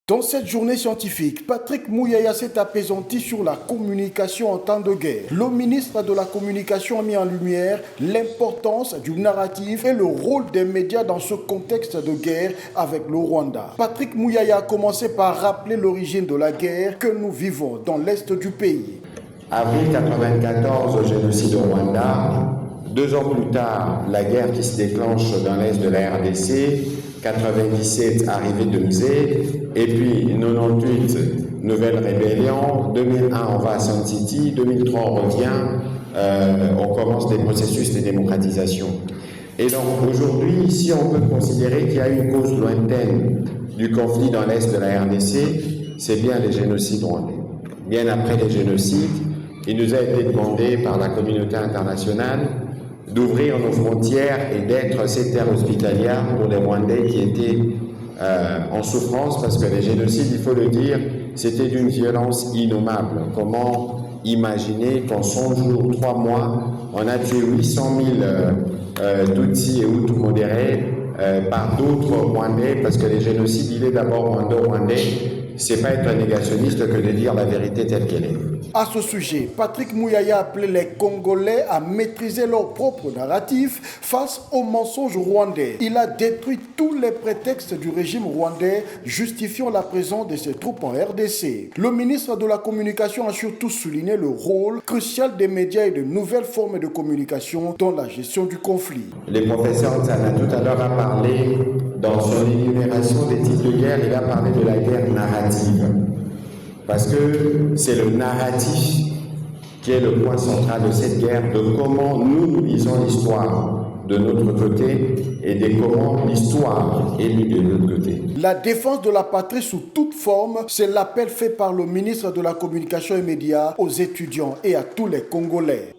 Dans cette journée scientifique, Patrick Mouyaya s'est apaisanti sur la communication en temps de guerre. Le ministre de la Communication a mis en lumière l'importance du narratif et le rôle des médias dans ce contexte de guerre avec le Rwanda. Patrick Mouyaya a commencé par rappeler l'origine de la guerre que nous vivons dans l'est du pays. Avril 1994, génocide au Rwanda. 2 ans plus tard, la guerre qui se déclenche dans l'est de la RDC. 97, arrivée de Mzé, et puis 98, nouvelle rébellion, 2001, on va à Sun City, 2003, on revient, on commence des processus de démocratisation. Et donc aujourd'hui, ici, on peut considérer qu'il y a une cause lointaine du conflit dans l'est de la RDC, c'est bien les génocides rwandais. Bien après les génocides, il nous a été demandé par la communauté internationale d'ouvrir nos frontières et d'être ces terres hospitalières pour les Rwandais qui étaient en souffrance, parce que les génocides, il faut le dire, c'était d'une violence innommable. Comment imaginer qu'en 100 jours, 3 mois, on a tué 800 000 Tutsis et Hutus modérés par d'autres Rwandais, parce que les génocides, il est d'abord rwando-rwandais. C'est pas être un négationniste que de dire la vérité telle qu'elle est. À ce sujet, Patrick Mouyaya a appelé les Congolais à maîtriser leur propre narratif face aux mensonges rwandais. Il a détruit tous les prétextes du régime rwandais justifiant la présence de ses troupes en RDC. Le ministre de la Communication a surtout souligné le rôle crucial des médias et de nouvelles formes de communication dans la gestion du conflit. Le professeur Nzana tout à l'heure a parlé, dans son énumération des types de guerre, il a parlé de la guerre narrative. Parce que c'est le narratif qui est le point central de cette guerre, de comment nous lisons l'histoire de notre côté et de comment l'histoire est lue de l'autre côté. La défense de la patrie sous toute forme, c'est l'appel fait par le ministre de la Communication et Médias aux étudiants et à tous les Congolais.